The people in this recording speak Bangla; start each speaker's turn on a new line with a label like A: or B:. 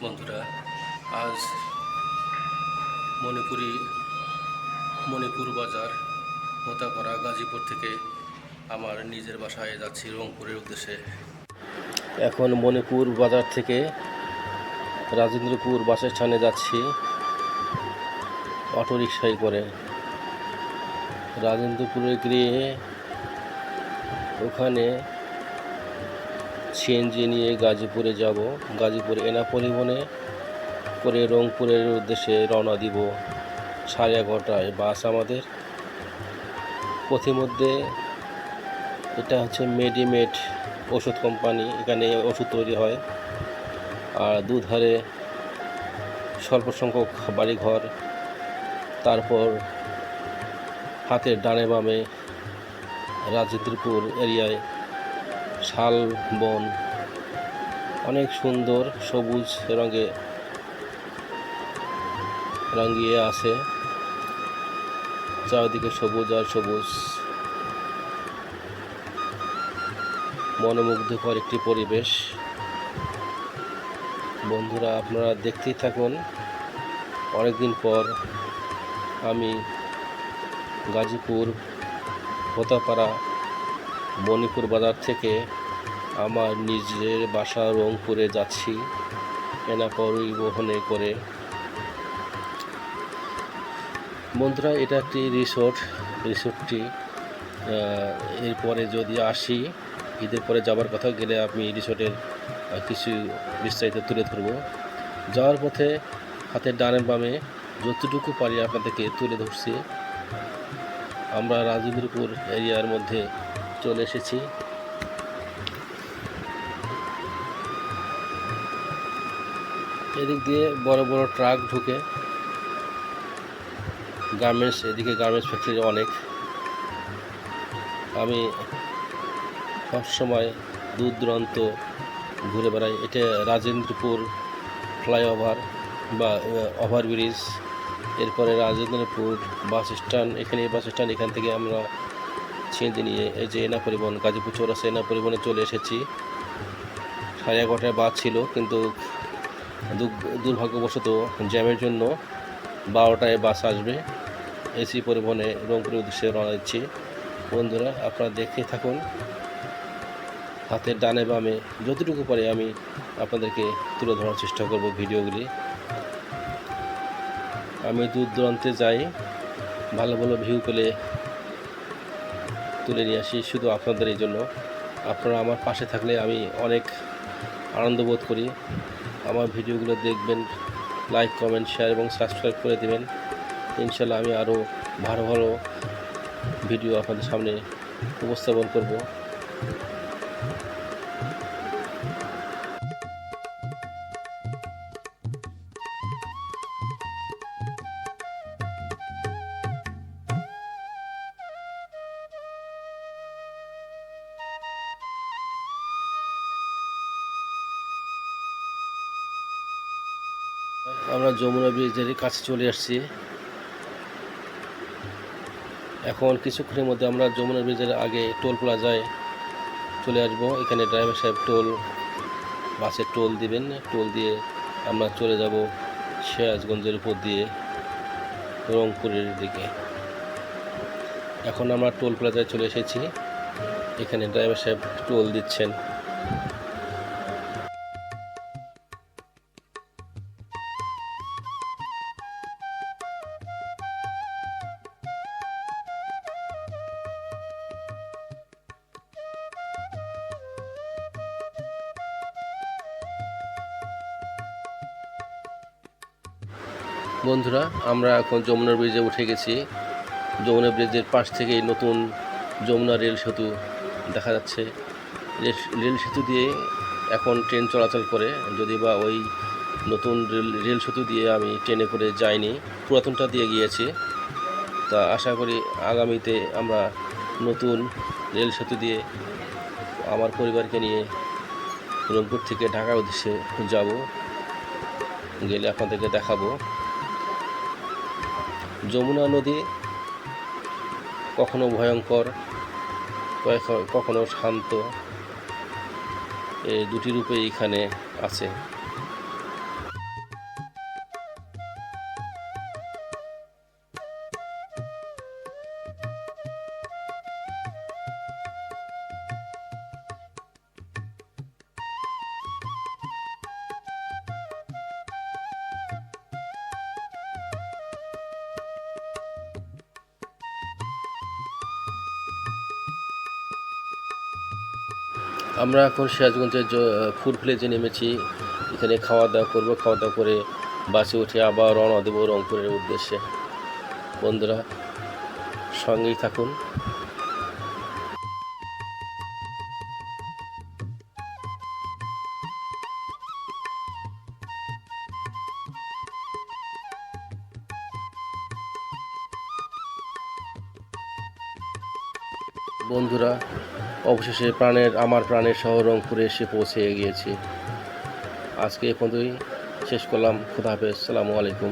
A: বন্ধুরা, আজ মণিপুর বাজার হোতাপাড়া গাজীপুর থেকে আমার নিজের বাসায় যাচ্ছি রংপুরের উদ্দেশ্যে। এখন মণিপুর বাজার থেকে রাজেন্দ্রপুর বাস স্ট্যান্ডে যাচ্ছি অটোরিকশায় করে। রাজেন্দ্রপুরে গিয়ে ওখানে সিএনজি নিয়ে গাজীপুরে যাব। গাজীপুর এনা পরিবহনে করে রংপুরের উদ্দেশ্যে রওনা দিব। 11:30টায় বাস আমাদের। পথিমধ্যে এটা হচ্ছে মেডিমেড ওষুধ কোম্পানি, এখানে ওষুধ তৈরি হয়। আর দুধারে স্বল্প সংখ্যক বাড়িঘর, তারপর হাতের ডানে বামে রাজেন্দ্রপুর এরিয়ায় শাল বন, অনেক সুন্দর সবুজ রঙে রাঙিয়ে আছে। চারিদিকে সবুজ আর সবুজ, মনোমুগ্ধকর একটি পরিবেশ। বন্ধুরা, আপনারা দেখতেই থাকুন। অনেকদিন পর আমি গাজীপুর হোতাপাড়া মণিপুর বাজার থেকে আমার নিজের বাসা রংপুরে যাচ্ছি এনা পরিবহনে করে। বন্ধুরা, এটা একটি রিসোর্টটি এরপরে যদি আসি, ঈদের পরে যাবার কথা গেলে আমি রিসোর্টের কিছু বিস্তারিত তুলে ধরব। যাওয়ার পথে হাতের ডানে বামে যতটুকু পারি আপনাদেরকে তুলে ধরছি। আমরা রাজেন্দ্রপুর এরিয়ার মধ্যে চলে এসেছি। এদিক দিয়ে বড় বড় ট্রাক ঢুকে গার্মেন্টস, এদিকে গার্মেন্টস ফ্যাক্টরি অনেক। আমি সবসময় দূর দূরান্ত ঘুরে বেড়াই। এটা রাজেন্দ্রপুর ফ্লাইওভার বা ওভারব্রিজ, এরপরে রাজেন্দ্রপুর বাস স্ট্যান্ড। এখানে বাস স্ট্যান্ড, এখান থেকে আমরা সিএনজি নিয়ে এই যে এনা পরিবহন গাজীপুর চৌরাস্তা এনা পরিবহনে চলে এসেছি। 11:30টায় বাস ছিল, কিন্তু দুর্ভাগ্যবশত জ্যামের জন্য 12টায় বাস আসবে। এসি পরিবহনে রংপুরের উদ্দেশ্যে রওনা দিচ্ছি। বন্ধুরা, আপনারা দেখে থাকুন। হাতের ডানে বামে যতটুকু পারে আমি আপনাদেরকে তুলে ধরার চেষ্টা করব ভিডিওগুলি। আমি দূর দূরান্তে যাই, ভালো ভালো ভিউ পেলে তুলে নিয়ে আসি শুধু আপনাদের এই জন্য। আপনারা আমার পাশে থাকলে আমি অনেক আনন্দ বোধ করি। আমার ভিডিওগুলো দেখবেন, লাইক, কমেন্ট, শেয়ার এবং সাবস্ক্রাইব করে দেবেন। ইনশাল্লাহ আমি আরও ভালো ভালো ভিডিও আপনাদের সামনে উপস্থাপন করব। আমরা যমুনা ব্রিজের কাছে চলে আসছি। এখন কিছুক্ষণের মধ্যে আমরা যমুনা ব্রিজের আগে টোল প্লাজায় চলে আসব। এখানে ড্রাইভার সাহেব বাসের টোল দিবেন। টোল দিয়ে আমরা চলে যাব সিরাজগঞ্জের উপর দিয়ে রংপুরের দিকে। এখন আমরা টোল প্লাজায় চলে এসেছি। এখানে ড্রাইভার সাহেব টোল দিচ্ছেন। বন্ধুরা, আমরা এখন যমুনা ব্রিজে উঠে গেছি। যমুনা ব্রিজের পাশ থেকেই নতুন যমুনা রেল সেতু দেখা যাচ্ছে। রেল সেতু দিয়ে এখন ট্রেন চলাচল করে, যদি বা ওই নতুন রেল সেতু দিয়ে আমি ট্রেনে করে যাইনি, পুরাতনটা দিয়ে গিয়েছি। তা আশা করি আগামীতে আমরা নতুন রেল সেতু দিয়ে আমার পরিবারকে নিয়ে রংপুর থেকে ঢাকার উদ্দেশ্যে যাব। গেলে আপনাদেরকে দেখাবো। যমুনা নদী কখনো ভয়ঙ্কর, কখনো শান্ত, এই দুটি রূপে এখানে আছে। আমরা এখন সিরাজগঞ্জের ফুড ভিলেজে নেমেছি। এখানে খাওয়া দাওয়া করবো, খাওয়া দাওয়া করে বাসে উঠে আবার রওনা দেবো রংপুরের উদ্দেশ্যে। বন্ধুরা সঙ্গেই থাকুন। বন্ধুরা অবশেষে আমার প্রাণের শহর রংপুরে এসে পৌঁছে গিয়েছি। আজকে এ পর্যন্তই শেষ করলাম। খুদা হাফেজ, আসসালামু আলাইকুম।